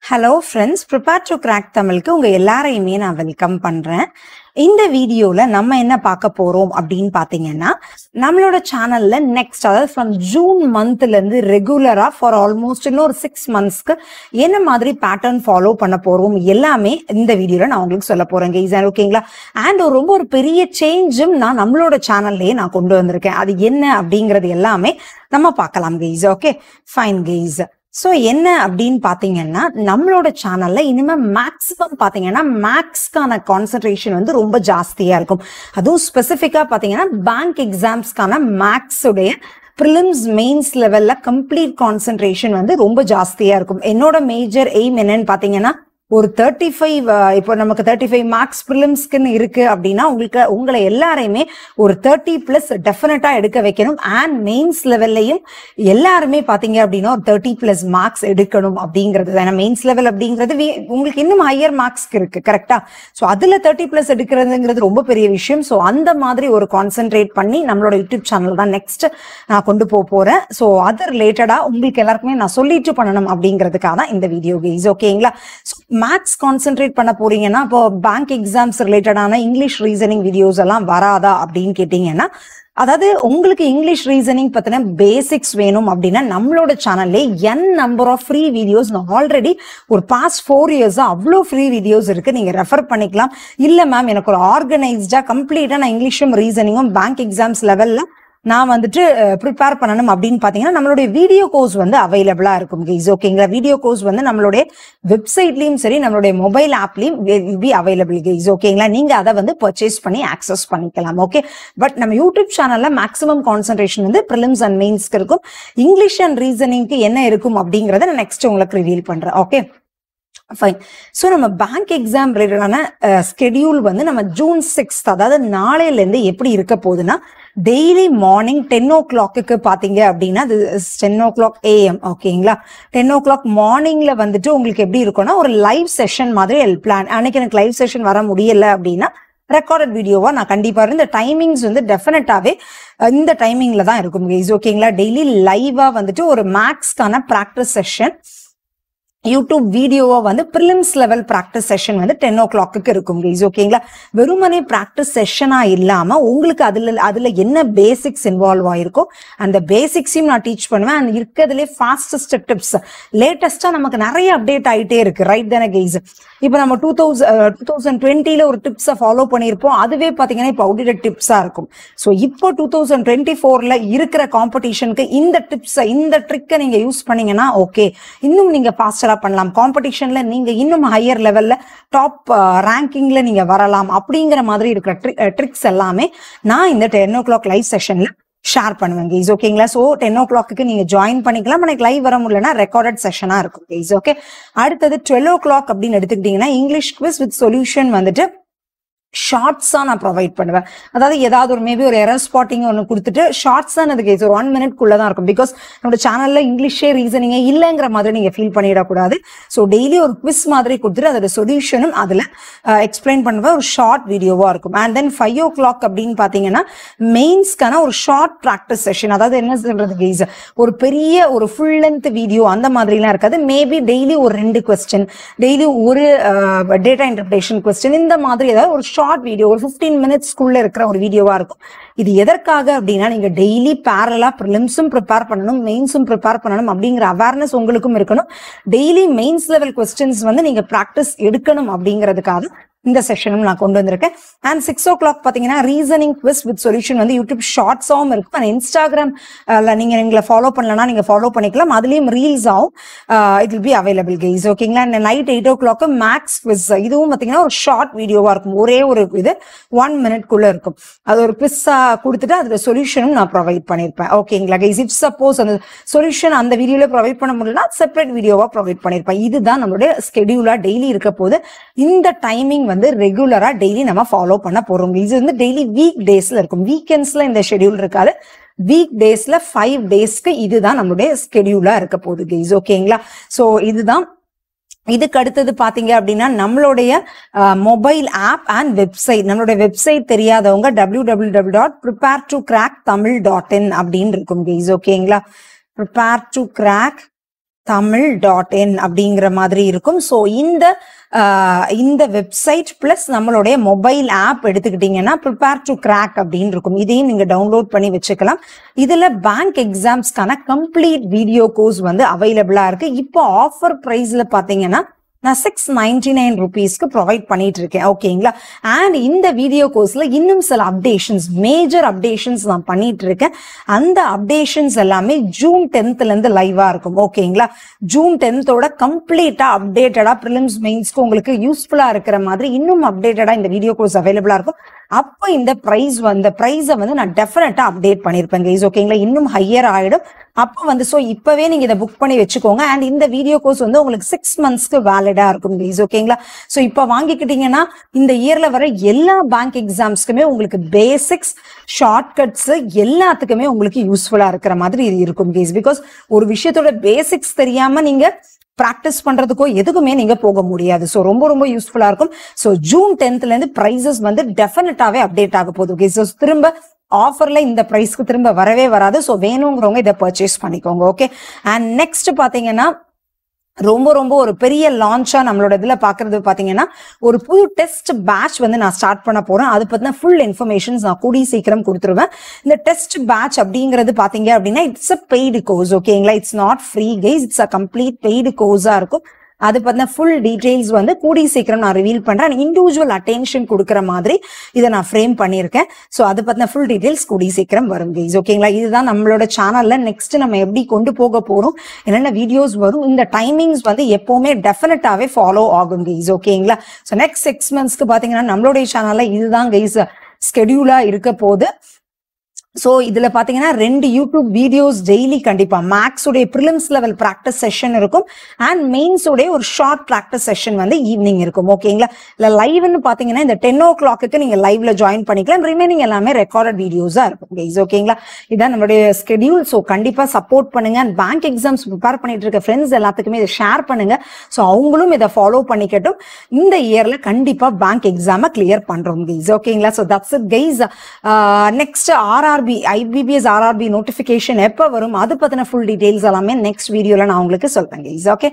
Hello friends, prepare to crack தமிழுக்கு உங்க எல்லாரையுமே நான் வெல்கம் பண்றேன். இந்த வீடியோல நம்ம என்ன பார்க்க போறோம் அப்படின்னு பாத்தீங்கன்னா, நம்மளோட சேனல்ல நெக்ஸ்ட் அதாவது ஃப்ரம் ஜூன் மந்த்ல இருந்து ரெகுலரா ஃபார் ஆல்மோஸ்ட் இன்னொரு 6 மந்த்ஸ்க்கு என்ன மாதிரி பேட்டர்ன் ஃபாலோ பண்ண போறோம் எல்லாமே இந்த வீடியோல நான் உங்களுக்கு சொல்ல போறேன் கைஸ். ஓகேங்களா? அண்ட் ரொம்ப ஒரு பெரிய சேஞ்சும் நான் நம்மளோட சேனல்லையே நான் கொண்டு வந்திருக்கேன். அது என்ன அப்படிங்கறது எல்லாமே நம்ம பார்க்கலாம் guys. Okay fine guys. So என்ன அப்படின்னு பார்த்தீங்கன்னா, நம்மளோட சேனல்ல இனிமேல் மேக்ஸிமம் பார்த்தீங்கன்னா மேக்ஸ்க்கான கான்சன்ட்ரேஷன் வந்து ரொம்ப ஜாஸ்தியாக இருக்கும். அதுவும் ஸ்பெசிஃபிக்காக பார்த்தீங்கன்னா பேங்க் எக்ஸாம்ஸ்க்கான மேக்ஸுடைய ப்ரிலிம்ஸ் மெயின்ஸ் லெவலில் கம்ப்ளீட் கான்சன்ட்ரேஷன் வந்து ரொம்ப ஜாஸ்தியாக இருக்கும். என்னோட மேஜர் எய்ம் என்னன்னு பார்த்தீங்கன்னா, ஒரு 35 இப்போ நமக்கு 35 மார்க்ஸ் ப்ரிலிம்ஸ்க்குன்னு இருக்கு அப்படின்னா உங்களை எல்லாரையுமே ஒரு 30+ டெஃபினட்டா எடுக்க வைக்கணும். அண்ட் மெயின்ஸ் லெவல்லையும் எல்லாருமே பாத்தீங்க அப்படின்னா ஒரு 30+ மார்க்ஸ் எடுக்கணும் அப்படிங்கிறது. ஏன்னா மெயின்ஸ் லெவல் அப்படிங்கிறது உங்களுக்கு இன்னும் ஹையர் மார்க்ஸ்க்கு இருக்கு, கரெக்டா? ஸோ அதுல 30+ எடுக்கிறதுங்கிறது ரொம்ப பெரிய விஷயம். ஸோ அந்த மாதிரி ஒரு கான்சென்ட்ரேட் பண்ணி நம்மளோட யூடியூப் சேனல் தான் நெக்ஸ்ட் நான் கொண்டு போறேன். ஸோ அது ரிலேட்டடா உங்களுக்கு எல்லாருக்குமே நான் சொல்லிட்டு பண்ணணும் அப்படிங்கிறதுக்காக தான் இந்த வீடியோ கைஸ். ஓகேங்களா? மேத்ஸ் கான்சென்ட்ரேட் பண்ண போறீங்கன்னா இப்போ பேங்க் எக்ஸாம்ஸ் ரிலேட்டடான இங்கிலீஷ் ரீசனிங் வீடியோஸ் எல்லாம் வராதா அப்படின்னு கேட்டீங்கன்னா, அதாவது உங்களுக்கு இங்கிலீஷ் ரீசனிங் பத்தின பேசிக்ஸ் வேணும் அப்படின்னா நம்மளோட சேனல்ல நம்பர் ஆஃப் ஃப்ரீ வீடியோஸ் நான் ஆல்ரெடி ஒரு பாஸ்ட் 4 இயர்ஸ் அவ்வளோ ஃப்ரீ வீடியோஸ் இருக்கு, நீங்க ரெஃபர் பண்ணிக்கலாம். இல்ல மேம் எனக்கு ஒரு ஆர்கனைஸ்டா கம்ப்ளீட்டா நான் இங்கிலீஷும் ரீசனிங்கும் பேங்க் எக்ஸாம்ஸ் லெவல்ல நான் வந்துட்டு ப்ரிப்பேர் பண்ணணும் அப்படின்னு பாத்தீங்கன்னா நம்மளுடைய வீடியோ கோர்ஸ் வந்து அவைலபிளா இருக்கும் கைஸ். ஓகேங்களா? வீடியோ கோர்ஸ் வந்து நம்மளுடைய வெப்சைட்லயும் சரி நம்மளுடைய மொபைல் ஆப்லயும் பி அவைலபிள் கைஸ். ஓகேங்களா? நீங்க அதை வந்து பர்ச்சேஸ் பண்ணி ஆக்சஸ் பண்ணிக்கலாம். ஓகே, பட் நம்ம யூடியூப் சேனல்ல மேக்ஸிமம் கான்சன்ட்ரேஷன் வந்து ப்ரிலிம்ஸ் அண்ட் மெயின்ஸ்க்கு இருக்கும். இங்கிலீஷ் அண்ட் ரீசனிங்க்கு என்ன இருக்கும் அப்படிங்கறத நான் நெக்ஸ்ட் உங்களுக்கு ரிவீல் பண்றேன். Okay fine. ஸோ நம்ம பேங்க் எக்ஸாம் ரிலேட்டடான ஸ்கெடியூல் வந்து நம்ம ஜூன் 6 அதாவது நாளையில இருந்து எப்படி இருக்க போகுதுன்னா, டெய்லி மார்னிங் 10 o'clock பாத்தீங்க அப்படின்னா 10 o'clock AM. ஓகேங்களா? 10 o'clock மார்னிங்ல வந்துட்டு உங்களுக்கு எப்படி இருக்கும்னா ஒரு லைவ் செஷன் மாதிரி பிளான். அன்னைக்கு எனக்கு லைவ் செஷன் வர முடியல அப்படின்னா ரெக்கார்டட் வீடியோவா நான் கண்டிப்பா இந்த டைமிங்ஸ் வந்து டெஃபினட்டாவே இந்த டைமிங்ல தான் இருக்கும் கைஸ். ஓகேங்களா? டெய்லி லைவா வந்துட்டு ஒரு மேக்ஸ்க்கான பிராக்டிஸ் செஷன் யூடியூப் வீடியோவா வந்து ப்ரிலிம்ஸ் லெவல் பிராக்டிஸ் செஷன் வந்து 10 o'clock இருக்கும் கைஸ். ஓகேங்களா? வெறுமனே பிராக்டிஸ் செஷனா இல்லாம உங்களுக்கு அதுல என்ன பேசிக்ஸ் இன்வால்வ் ஆயிருக்கோ அந்த பேசிக்ஸையும் நான் டீச் பண்ணுவேன். அண்ட் இருக்கிறதுலே ஃபாஸ்டஸ்ட் டிப்ஸ் லேட்டஸ்டா நமக்கு நிறைய அப்டேட் ஆயிட்டே இருக்கு, ரைட் தானே கைஸ்? இப்போ நம்ம 2020ல ஒரு டிப்ஸை ஃபாலோ பண்ணியிருப்போம். அதுவே பாத்தீங்கன்னா இப்போ அவுடேட்டட் டிப்ஸா இருக்கும். ஸோ இப்போ 2024ல இருக்கிற காம்படிஷனுக்கு இந்த டிப்ஸை இந்த ட்ரிக்கை நீங்க யூஸ் பண்ணீங்கன்னா ஓகே இன்னும் நீங்க ஃபாஸ்டரா பண்ணலாம். காம்படிஷன்ல நீங்க இன்னும் ஹையர் லெவல்ல டாப் ரேங்கிங்ல நீங்க வரலாம். அப்படிங்கிற மாதிரி இருக்கிற ட்ரிக்ஸ் எல்லாமே நான் இந்த 10 o'clock லைவ் செஷன்ல ஷேர் பண்ணுவேன் கைஸ். ஓகேங்களா? ஸோ 10 o'clock நீங்க ஜாயின் பண்ணிக்கலாம். எனக்கு லைவ் வர முடியலன்னா ரெக்கார்டட் செஷனா இருக்கும் கைஸ். ஓகே, அடுத்தது 12 o'clock அப்படின்னு எடுத்துக்கிட்டீங்கன்னா இங்கிலீஷ் குவிஸ் வித் சொல்யூஷன் வந்துட்டு ஷார்ட்ஸா நான் ப்ரொவைட் பண்ணுவேன். அதாவது ஏதாவது ஒரு மேபி ஒரு எரர் ஸ்பாட்டிங் ஒன்று கொடுத்துட்டு ஷார்ட்ஸ் தான் அது கைஸ் ஒரு 1 minute தான் இருக்கும். பிகாஸ் நம்ம சேனல்ல இங்கிலீஷே ரீசனிங்கே இல்லைங்கிற மாதிரி நீங்க ஃபீல் பண்ணிடக்கூடாது. ஸோ டெய்லி ஒரு குவிஸ் மாதிரி கொடுத்துட்டு அதோட சொல்யூஷனும் அதுல எக்ஸ்பிளைன் பண்ணுவேன். ஒரு ஷார்ட் வீடியோவா இருக்கும். அண்ட் தென் 5 o'clock அப்படின்னு பாத்தீங்கன்னா மெயின்ஸ்க்கான ஒரு ஷார்ட் ப்ராக்டிஸ் செஷன். அதாவது என்ன சொல்றது கைஸ், ஒரு பெரிய ஒரு ஃபுல் லென்த் வீடியோ அந்த மாதிரிலாம் இருக்காது. மேபி டெய்லி ஒரு 2 கொஸ்டின், டெய்லி ஒரு டேட்டா இன்டர்பிரேஷன் கொஸ்டின், இந்த மாதிரி ஏதாவது ஒரு ஷார்ட் வீடியோ ஒரு 15 minutesக்குள்ள இருக்கிற ஒரு வீடியோவா இருக்கும். இது எதற்காக அப்படின்னா நீங்க டெய்லி பேரலா ப்ரிலிம்ஸும் ப்ரிப்பேர் பண்ணணும், மெயின்ஸும் ப்ரிப்பேர் பண்ணணும் அப்படிங்கிற அவேர்னஸ் உங்களுக்கும் இருக்கணும். டெய்லி மெயின்ஸ் லெவல் கொஸ்டின்ஸ் வந்து நீங்க பிராக்டிஸ் எடுக்கணும் அப்படிங்கிறதுக்காக இந்த செஷனும் நான் கொண்டு வந்திருக்கேன். அண்ட் 6 o'clock பாத்தீங்கன்னா ரீசனிங் குவிஸ் வித் சொல்யூஷன் வந்து யூடியூப் ஷார்ட்ஸாவும் இருக்கும். அண்ட் இன்ஸ்டாகிராம்ல நீங்க எங்களை ஃபாலோ பண்ணலன்னா நீங்க ஃபாலோ பண்ணிக்கலாம். அதுலயும் ரீல்ஸ் ஆகும், it will be available guys. ஓகேங்களா? நைட் 8 o'clock மேக்ஸ் குவிஸ், இதுவும் பாத்தீங்கன்னா ஒரு ஷார்ட் வீடியோவா இருக்கும். ஒரே ஒரு இது 1 minute இருக்கும். அது ஒரு குவிஸா கொடுத்துட்டு அதோட சொல்யூஷனும் நான் ப்ரொவைட் பண்ணிருப்பேன். ஓகேங்களா கைஸ்? இஃப் சப்போஸ் அந்த சொல்யூஷன் அந்த வீடியோல ப்ரொவைட் பண்ண முடியலன்னா செப்பரேட் வீடியோவா ப்ரொவைட் பண்ணிருப்பேன். இதுதான் நம்மளுடைய ஸ்கெடியூலா டெய்லி இருக்க போது. இந்த டைமிங் வந்து ரெகுலரா டெய்லி நம்ம ஃபாலோ பண்ண போறோம். இது வந்து டெய்லி வீக் டேஸ்ல இருக்கும். வீக்கெண்ட்ஸ்ல இந்த ஷெட்யூல் இருக்காது. வீக் டேஸ்ல 5 daysக்கு இதுதான் நம்மளுடைய ஸ்கெடியூலா இருக்க போகுது கைஸ். ஓகேங்களா? சோ இதுதான். இதுக்கு அடுத்தது பாத்தீங்க அப்படின்னா நம்மளுடைய மொபைல் ஆப் அண்ட் வெப்சைட். நம்மளுடைய வெப்சைட் தெரியாதவங்க www.preparetocracktamil.in அப்படின்னு இருக்கும் கைஸ். ஓகேங்களா? prepare to crack tamil.in அப்படிங்கிற மாதிரி இருக்கும். ஸோ இந்த வெப்சைட் பிளஸ் நம்மளுடைய மொபைல் ஆப் எடுத்துக்கிட்டீங்கன்னா ப்ரிப்பேர் டு கிராக் அப்படின்னு இருக்கும். இதையும் நீங்க டவுன்லோட் பண்ணி வச்சுக்கலாம். இதுல பேங்க் எக்ஸாம்ஸ்க்கான கம்ப்ளீட் வீடியோ கோர்ஸ் வந்து அவைலபிளா இருக்கு. இப்போ ஆஃபர் பிரைஸ்ல பாத்தீங்கன்னா நான் 699 rupeesக்கு ப்ரொவைட் பண்ணிட்டு இருக்கேன். ஓகேங்களா? அண்ட் இந்த வீடியோ கோர்ஸ்ல இன்னும் சில அப்டேஷன்ஸ், மேஜர் அப்டேஷன்ஸ் நான் பண்ணிட்டு இருக்கேன். அந்த அப்டேஷன்ஸ் எல்லாமே ஜூன் 10th இருந்து லைவா இருக்கும். ஓகேங்களா? ஜூன் 10th கம்ப்ளீட்டா அப்டேட்டடா ப்ரிலிம்ஸ் மெயின்ஸ்க்கு உங்களுக்கு யூஸ்ஃபுல்லா இருக்கிற மாதிரி இன்னும் அப்டேட்டடா இந்த வீடியோ கோர்ஸ் அவைலபிளா இருக்கும். அப்போ இந்த பிரைஸை வந்து நான் டெஃபினட்டா அப்டேட் பண்ணிருப்பேன் கைஸ். ஓகேங்களா? இன்னும் ஹையர் ஆயிடும். அப்போ வந்து ஸோ இப்பவே நீங்க இதை புக் பண்ணி வச்சுக்கோங்க. அண்ட் இந்த வீடியோ கோர்ஸ் வந்து உங்களுக்கு 6 monthsக்கு வேலிடா இருக்கும் கைஸ். ஓகேங்களா? ஸோ இப்போ வாங்கிக்கிட்டீங்கன்னா இந்த இயர்ல வர எல்லா பேங்க் எக்ஸாம்ஸ்க்குமே உங்களுக்கு பேசிக்ஸ், ஷார்ட்கட்ஸ் எல்லாத்துக்குமே உங்களுக்கு யூஸ்ஃபுல்லா இருக்கிற மாதிரி இருக்கும் கைஸ். பிகாஸ் ஒரு விஷயத்தோட பேசிக்ஸ் தெரியாம நீங்க பிராக்டிஸ் பண்றதுக்கோ எதுக்குமே நீங்க போக முடியாது. ஸோ ரொம்ப ரொம்ப யூஸ்ஃபுல்லா இருக்கும். ஸோ ஜூன் 10th இருந்து பிரைசஸ் வந்து டெஃபினட்டாவே அப்டேட் ஆக போகுது. ஓகே, ஸோ திரும்ப ஆஃபர்ல இந்த பிரைஸ்க்கு திரும்ப வரவே வராது. ஸோ வேணுங்கிறவங்க இதை பர்ச்சேஸ் பண்ணிக்கோங்க. ஓகே, அண்ட் நெக்ஸ்ட் பாத்தீங்கன்னா ரொம்ப ரொம்ப ஒரு பெரிய லான்ச்சா நம்மளோட இதுல பாக்குறது பாத்தீங்கன்னா ஒரு புது டெஸ்ட் பேட்ச் வந்து நான் ஸ்டார்ட் பண்ண போறேன். அது பத்தின ஃபுல் இன்ஃபர்மேஷன்ஸ் நான் கூடிய சீக்கிரம் கொடுத்துருவேன். இந்த டெஸ்ட் பேட்ச் அப்படிங்கிறது பாத்தீங்க அப்படின்னா இட்ஸ் அ பெய்டு கோர்ஸ். ஓகேங்களா? It's not free guys, it's a complete paid கோர்ஸா இருக்கும். அது பத்தின ஃபுல் டீடைல்ஸ் வந்து கூடிய சீக்கிரம் நான் ரிவீல் பண்றேன். இண்டிவிஜுவல் அட்டென்ஷன் கொடுக்குற மாதிரி இதை நான் ஃப்ரேம் பண்ணியிருக்கேன். ஸோ அது பத்தின ஃபுல் டீடைல்ஸ் கூடிய சீக்கிரம் வரும் கைஸ். ஓகேங்களா? இதுதான் நம்மளோட சேனல்ல நெக்ஸ்ட் நம்ம எப்படி கொண்டு போக போறோம், என்னென்ன வீடியோஸ் வரும், இந்த டைமிங்ஸ் வந்து எப்பவுமே டெஃபினட்டாவே ஃபாலோ ஆகும் கைஸ். ஓகேங்களா? ஸோ நெக்ஸ்ட் 6 monthsக்கு பாத்தீங்கன்னா நம்மளுடைய சேனல்ல இதுதான் கைஸ் ஸ்கெடியூலா இருக்க போகுது. ஸோ இதுல பாத்தீங்கன்னா 2 யூடியூப் வீடியோஸ் டெய்லி கண்டிப்பா மேக்ஸ் உடைய ப்ரிலிம்ஸ் லெவல் ப்ராக்டிஸ் செஷன் இருக்கும். அண்ட் மெயின்ஸ் உடைய ஒரு ஷார்ட் ப்ராக்டிஸ் செஷன் வந்து ஈவினிங் இருக்கும். ஓகேங்களா? இல்ல லைவ்னு பாத்தீங்கன்னா இந்த 10 o'clockக்கு நீங்க லைவ்ல ஜாயின் பண்ணிக்கலாம். ரிமைனிங் எல்லாமே ரெக்கார்டட் வீடியோஸா இருக்கும் கைஸ். ஓகேங்களா? இதான் நம்மளுடைய ஸ்கெடியூல். ஸோ கண்டிப்பா சப்போர்ட் பண்ணுங்க. அண்ட் பேங்க் எக்ஸாம்ஸ் ப்ரிப்பேர் பண்ணிட்டு இருக்க ஃப்ரெண்ட்ஸ் எல்லாத்துக்குமே இதை ஷேர் பண்ணுங்க. ஸோ அவங்களும் இதை ஃபாலோ பண்ணிக்கட்டும். இந்த இயர்ல கண்டிப்பா பேங்க் எக்ஸாமை கிளியர் பண்றோம் கைஸ். ஓகேங்களா? So that's it guys. Next IBPS RRB notification எப்ப வரும் அது பத்தின ஃபுல் டீடைல்ஸ் எல்லாமே நெக்ஸ்ட் வீடியோல நான் உங்களுக்கு சொல்றேன் கைஸ். ஓகே.